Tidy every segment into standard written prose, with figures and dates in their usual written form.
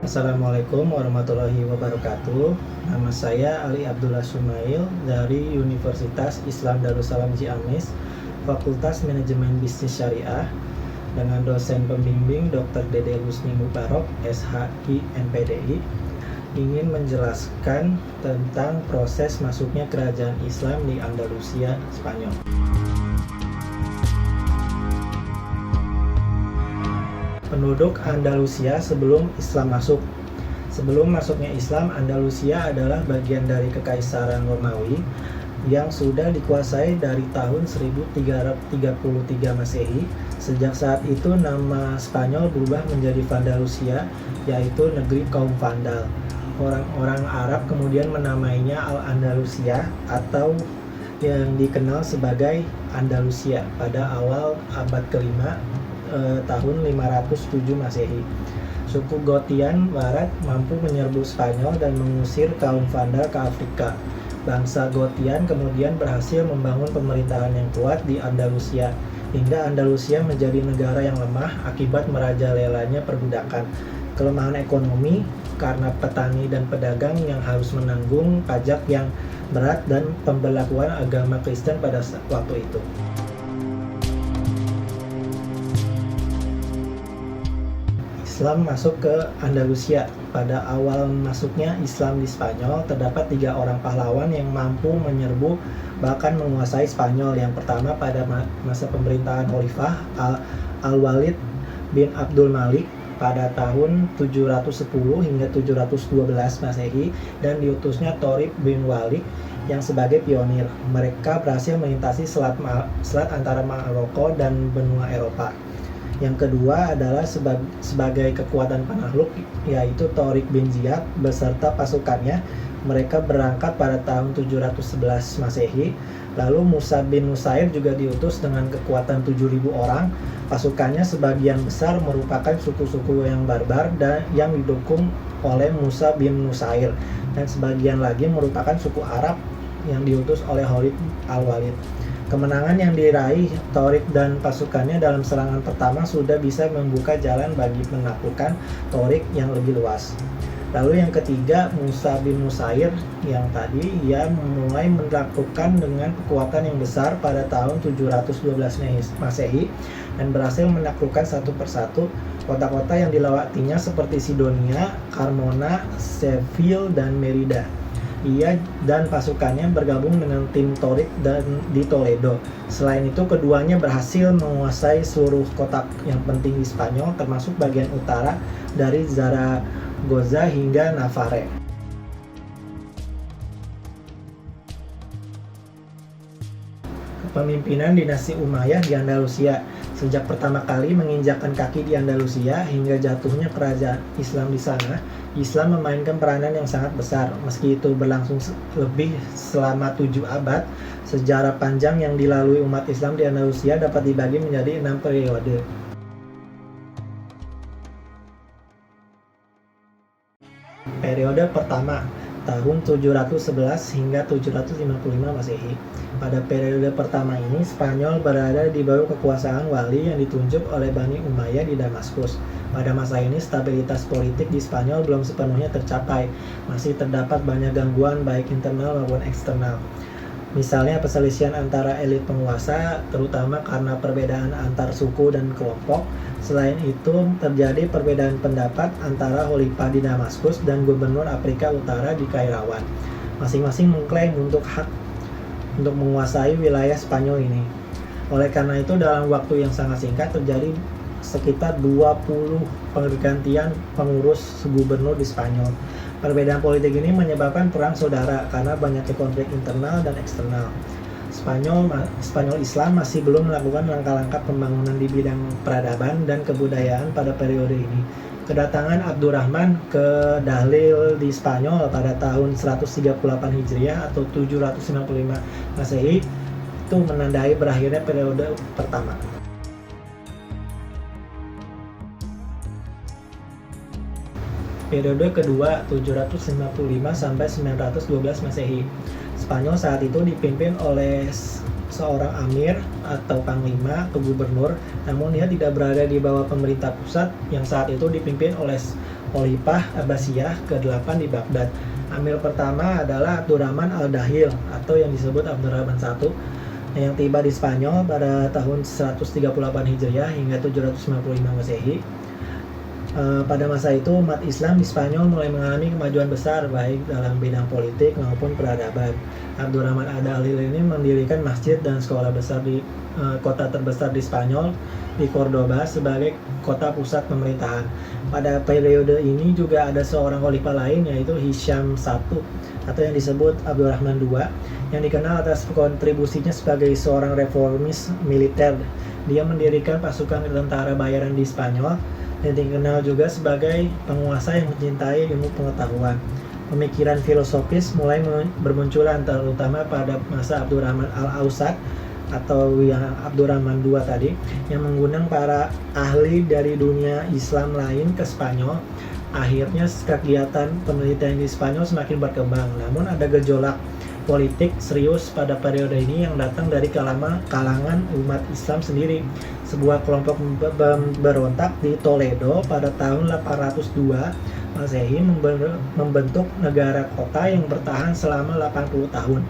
Assalamualaikum warahmatullahi wabarakatuh. Nama saya Ali Abdullah Sumail dari Universitas Islam Darussalam Ciamis, Fakultas Manajemen Bisnis Syariah, dengan dosen pembimbing Dr. Dede Husni Mubarok, SHI MPDI, ingin menjelaskan tentang proses masuknya kerajaan Islam di Andalusia, Spanyol. Penduduk Andalusia sebelum Islam masuk. Sebelum masuknya Islam, Andalusia adalah bagian dari Kekaisaran Romawi yang sudah dikuasai dari tahun 1333 Masehi. Sejak saat itu nama Spanyol berubah menjadi Vandalusia, yaitu negeri kaum Vandal. Orang-orang Arab kemudian menamainya Al-Andalusia atau yang dikenal sebagai Andalusia pada awal abad kelima tahun 507 Masehi. Suku Gotian Barat mampu menyerbu Spanyol dan mengusir kaum Vandal ke Afrika. Bangsa Gotian kemudian berhasil membangun pemerintahan yang kuat di Andalusia, hingga Andalusia menjadi negara yang lemah akibat merajalelanya perbudakan. Kelemahan ekonomi karena petani dan pedagang yang harus menanggung pajak yang berat dan pembelakuan agama Kristen pada waktu itu. Islam masuk ke Andalusia. Pada awal masuknya Islam di Spanyol, terdapat 3 orang pahlawan yang mampu menyerbu bahkan menguasai Spanyol. Yang pertama pada masa pemerintahan Khalifah Al-Walid bin Abdul Malik pada tahun 710 hingga 712 Masehi, dan diutusnya Tariq bin Walid yang sebagai pionir. Mereka berhasil melintasi selat antara Maroko dan benua Eropa. Yang kedua adalah sebagai kekuatan penakluk, yaitu Tariq bin Ziyad beserta pasukannya. Mereka berangkat pada tahun 711 Masehi. Lalu Musa bin Nusair juga diutus dengan kekuatan 7.000 orang. Pasukannya sebagian besar merupakan suku-suku yang barbar dan yang didukung oleh Musa bin Nusair, dan sebagian lagi merupakan suku Arab yang diutus oleh Khalid Al-Walid. Kemenangan yang diraih Tariq dan pasukannya dalam serangan pertama sudah bisa membuka jalan bagi penaklukan Tariq yang lebih luas. Lalu yang ketiga, Musa bin Nusair yang tadi, ia mulai menaklukkan dengan kekuatan yang besar pada tahun 712 Masehi dan berhasil menaklukkan satu persatu kota-kota yang dilewatinya seperti Sidonia, Carmona, Seville, dan Merida. Ia dan pasukannya bergabung dengan tim Tariq di Toledo. Selain itu, keduanya berhasil menguasai seluruh kota yang penting di Spanyol, termasuk bagian utara dari Zaragoza hingga Navarre. Kepemimpinan dinasti Umayyah di Andalusia. Sejak pertama kali menginjakkan kaki di Andalusia hingga jatuhnya kerajaan Islam di sana, Islam memainkan peranan yang sangat besar. Meski itu berlangsung lebih selama 7 abad, sejarah panjang yang dilalui umat Islam di Andalusia dapat dibagi menjadi 6 periode. Periode pertama, tahun 711 hingga 755 Masehi. Pada periode pertama ini, Spanyol berada di bawah kekuasaan wali yang ditunjuk oleh Bani Umayyah di Damaskus. Pada masa ini, stabilitas politik di Spanyol belum sepenuhnya tercapai. Masih terdapat banyak gangguan baik internal maupun eksternal. Misalnya perselisihan antara elit penguasa, terutama karena perbedaan antar suku dan kelompok. Selain itu, terjadi perbedaan pendapat antara Khalifah di Damaskus dan Gubernur Afrika Utara di Kairawan. Masing-masing mengklaim hak untuk menguasai wilayah Spanyol ini. Oleh karena itu, dalam waktu yang sangat singkat terjadi sekitar 20 pergantian pengurus gubernur di Spanyol. Perbedaan politik ini menyebabkan perang saudara karena banyaknya konflik internal dan eksternal. Spanyol Islam masih belum melakukan langkah-langkah pembangunan di bidang peradaban dan kebudayaan pada periode ini. Kedatangan Abdurrahman ke Dahlil di Spanyol pada tahun 138 Hijriah atau 795 Masehi itu menandai berakhirnya periode pertama. Periode kedua 755 sampai 912 Masehi. Spanyol saat itu dipimpin oleh seorang amir atau panglima atau gubernur, namun dia tidak berada di bawah pemerintah pusat yang saat itu dipimpin oleh Khalifah Abbasiyah ke-8 di Baghdad. Amir pertama adalah Abdurrahman Al-Dahil atau yang disebut Abdurrahman I yang tiba di Spanyol pada tahun 138 Hijriah hingga 795 Masehi. Pada masa itu umat Islam di Spanyol mulai mengalami kemajuan besar baik dalam bidang politik maupun peradaban. Abdurrahman Al-Dahil ini mendirikan masjid dan sekolah besar di kota terbesar di Spanyol, di Cordoba, sebagai kota pusat pemerintahan. Pada periode ini juga ada seorang khalifah lain, yaitu Hisham I atau yang disebut Abdurrahman II, yang dikenal atas kontribusinya sebagai seorang reformis militer. Dia mendirikan pasukan tentara bayaran di Spanyol dan dikenal juga sebagai penguasa yang mencintai ilmu pengetahuan. Pemikiran filosofis mulai bermunculan terutama pada masa Abdurrahman Al-Ausad atau yang Abdurrahman II tadi, yang mengundang para ahli dari dunia Islam lain ke Spanyol. Akhirnya kegiatan penelitian di Spanyol semakin berkembang, namun ada gejolak politik serius pada periode ini yang datang dari kalangan umat Islam sendiri. Sebuah kelompok berontak di Toledo pada tahun 802 Masehi membentuk negara kota yang bertahan selama 80 tahun.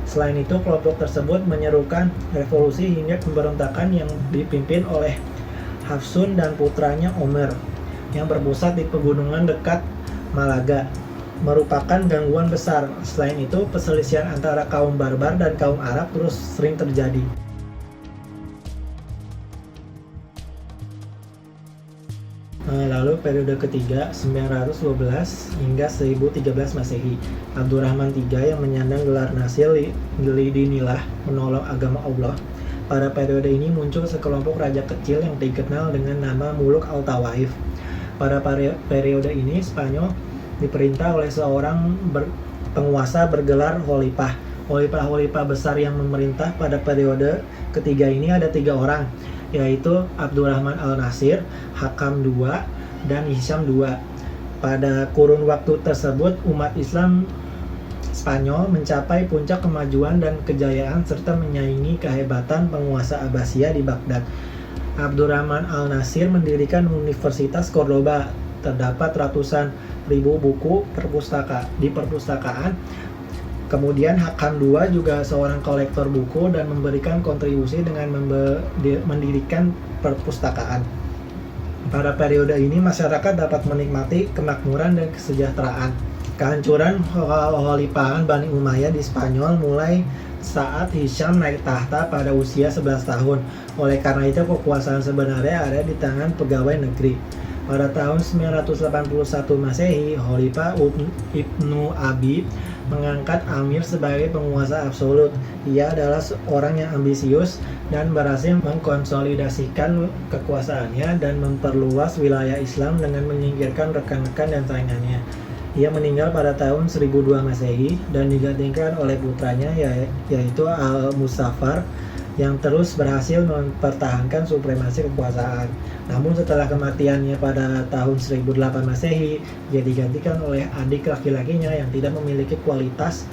Selain itu, kelompok tersebut menyerukan revolusi hingga pemberontakan yang dipimpin oleh Hafsun dan putranya Omer yang berpusat di pegunungan dekat Malaga, merupakan gangguan besar. Selain itu, perselisihan antara kaum barbar dan kaum Arab terus sering terjadi. Lalu periode ketiga 912 hingga 1013 Masehi. Abdurrahman III yang menyandang gelar Nasir lidinilah, menolong agama Allah. Pada periode ini muncul sekelompok raja kecil yang dikenal dengan nama Muluk Al-Tawaif. Pada periode ini Spanyol diperintah oleh seorang penguasa bergelar khalifah. Khalifah besar yang memerintah pada periode ketiga ini ada 3 orang, yaitu Abdurrahman Al-Nasir, Hakam II, dan Hisham II. Pada kurun waktu tersebut, umat Islam Spanyol mencapai puncak kemajuan dan kejayaan serta menyaingi kehebatan penguasa Abbasiyah di Baghdad. Abdurrahman Al-Nasir mendirikan Universitas Cordoba. Terdapat ratusan ribu buku di perpustakaan. Kemudian Hakam II juga seorang kolektor buku dan memberikan kontribusi dengan mendirikan perpustakaan. Pada periode ini masyarakat dapat menikmati kemakmuran dan kesejahteraan. Kehancuran Khalifahan Bani Umayyah di Spanyol mulai saat Hisham naik tahta pada usia 11 tahun. Oleh karena itu kekuasaan sebenarnya ada di tangan pegawai negeri. Pada tahun 981 Masehi, Khalifah Ibnu Abi mengangkat Amir sebagai penguasa absolut. Ia adalah seorang yang ambisius dan berhasil mengkonsolidasikan kekuasaannya dan memperluas wilayah Islam dengan menyingkirkan rekan-rekan dan saingannya. Ia meninggal pada tahun 1002 Masehi dan digantikan oleh putranya yaitu Al-Muzaffar yang terus berhasil mempertahankan supremasi kekuasaan. Namun setelah kematiannya pada tahun 1008 Masehi, dia digantikan oleh adik laki-lakinya yang tidak memiliki kualitas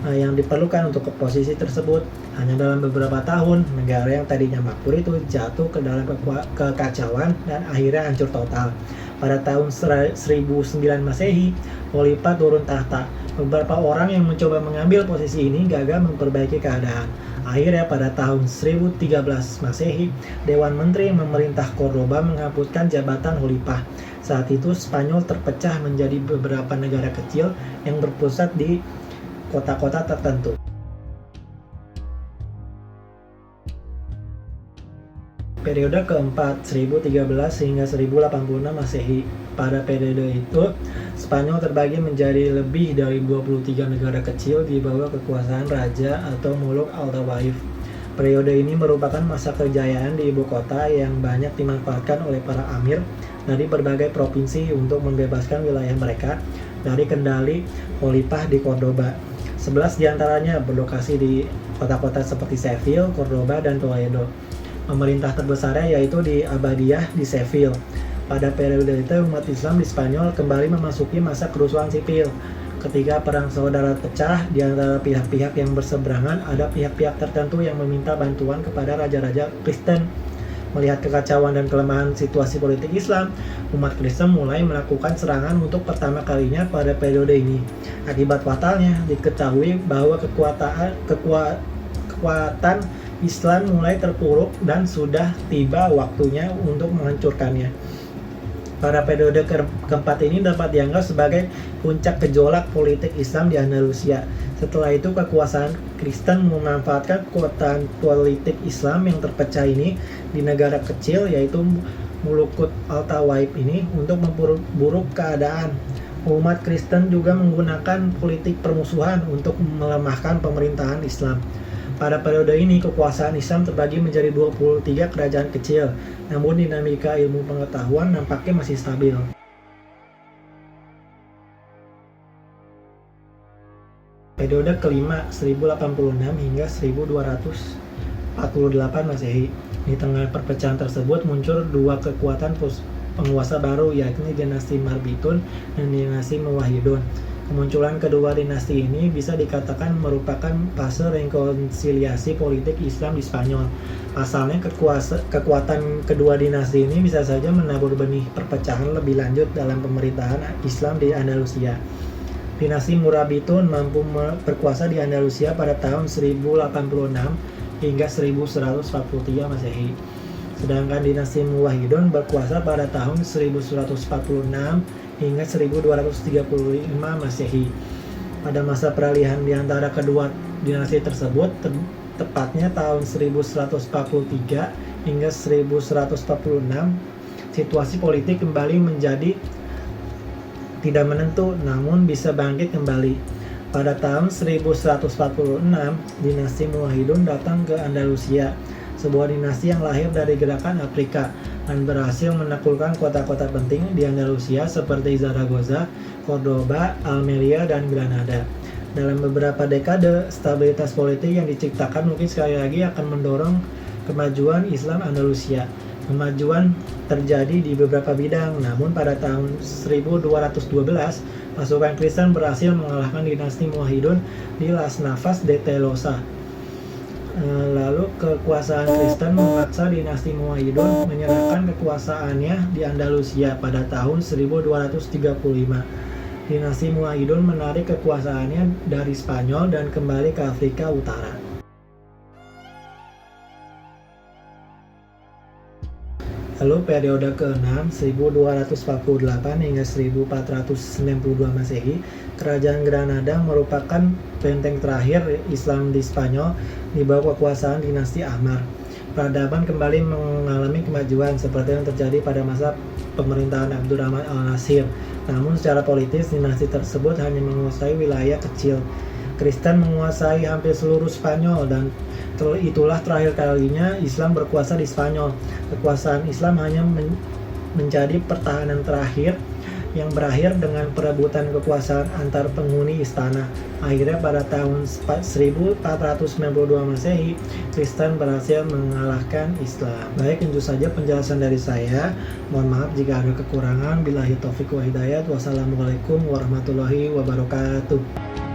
yang diperlukan untuk posisi tersebut. Hanya dalam beberapa tahun, negara yang tadinya makmur itu jatuh ke dalam kekacauan dan akhirnya hancur total. Pada tahun 1009 Masehi, Khalifah turun tahta. Beberapa orang yang mencoba mengambil posisi ini gagal memperbaiki keadaan. Akhirnya pada tahun 1013 Masehi, Dewan Menteri yang memerintah Cordoba menghapuskan jabatan khalifah. Saat itu Spanyol terpecah menjadi beberapa negara kecil yang berpusat di kota-kota tertentu. Periode keempat 1013 hingga 1086 Masehi. Pada periode itu, Spanyol terbagi menjadi lebih dari 23 negara kecil di bawah kekuasaan raja atau Muluk Al-Tawaif. Periode ini merupakan masa kejayaan di ibu kota yang banyak dimanfaatkan oleh para amir dari berbagai provinsi untuk membebaskan wilayah mereka dari kendali khalifah di Cordoba. 11 diantaranya berlokasi di kota-kota seperti Seville, Cordoba, dan Toledo. Pemerintah terbesarnya yaitu di Abadiyah di Seville. Pada periode itu umat Islam di Spanyol kembali memasuki masa kerusuhan sipil. Ketika perang saudara pecah di antara pihak-pihak yang berseberangan, ada pihak-pihak tertentu yang meminta bantuan kepada raja-raja Kristen Melihat kekacauan dan kelemahan situasi politik Islam, umat Kristen mulai melakukan serangan untuk pertama kalinya pada periode ini. Akibat fatalnya, diketahui bahwa kekuatan Islam mulai terpuruk dan sudah tiba waktunya untuk menghancurkannya. Pada periode keempat ini dapat dianggap sebagai puncak gejolak politik Islam di Andalusia. Setelah itu kekuasaan Kristen memanfaatkan kekuatan politik Islam yang terpecah ini di negara kecil yaitu Mulukut Al-Tawaib ini untuk memperburuk keadaan. Umat Kristen juga menggunakan politik permusuhan untuk melemahkan pemerintahan Islam. Pada periode ini, kekuasaan Islam terbagi menjadi 23 kerajaan kecil, namun dinamika ilmu pengetahuan nampaknya masih stabil. Periode kelima, 1086 hingga 1248 Masehi. Di tengah perpecahan tersebut muncul dua kekuatan penguasa baru, yakni dinasti Marbitun dan dinasti Muwahhidun. Kemunculan kedua dinasti ini bisa dikatakan merupakan fase rekonsiliasi politik Islam di Spanyol. Pasalnya kekuatan kedua dinasti ini bisa saja menabur benih perpecahan lebih lanjut dalam pemerintahan Islam di Andalusia. Dinasti Murabitun mampu berkuasa di Andalusia pada tahun 1086 hingga 1143 Masehi. Sedangkan dinasti Muwahhidun berkuasa pada tahun 1146 hingga 1235 Masehi. Pada masa peralihan di antara kedua dinasti tersebut, tepatnya tahun 1143 hingga 1146, situasi politik kembali menjadi tidak menentu, namun bisa bangkit kembali. Pada tahun 1146, dinasti Muwahhidun datang ke Andalusia, sebuah dinasti yang lahir dari gerakan Afrika dan berhasil menaklukkan kota-kota penting di Andalusia seperti Zaragoza, Cordoba, Almeria, dan Granada. Dalam beberapa dekade, stabilitas politik yang diciptakan mungkin sekali lagi akan mendorong kemajuan Islam Andalusia. Kemajuan terjadi di beberapa bidang, namun pada tahun 1212, pasukan Kristen berhasil mengalahkan dinasti Muwahhidun di Las Navas de Tolosa. Lalu kekuasaan Kristen memaksa dinasti Muwahhidun menyerahkan kekuasaannya di Andalusia pada tahun 1235. Dinasti Muwahhidun menarik kekuasaannya dari Spanyol dan kembali ke Afrika Utara. Lalu periode ke-6, 1248 hingga 1492 Masehi, Kerajaan Granada merupakan benteng terakhir Islam di Spanyol di bawah kekuasaan dinasti Ahmar. Peradaban kembali mengalami kemajuan seperti yang terjadi pada masa pemerintahan Abdurrahman al-Nasir. Namun secara politis, dinasti tersebut hanya menguasai wilayah kecil. Kristen menguasai hampir seluruh Spanyol dan itulah terakhir kalinya Islam berkuasa di Spanyol. Kekuasaan Islam hanya menjadi pertahanan terakhir yang berakhir dengan perebutan kekuasaan antar penghuni istana. Akhirnya pada tahun 1492 Masehi, Kristen berhasil mengalahkan Islam. Baik, itu saja penjelasan dari saya. Mohon maaf jika ada kekurangan. Billahi taufiq wa hidayat. Wassalamualaikum warahmatullahi wabarakatuh.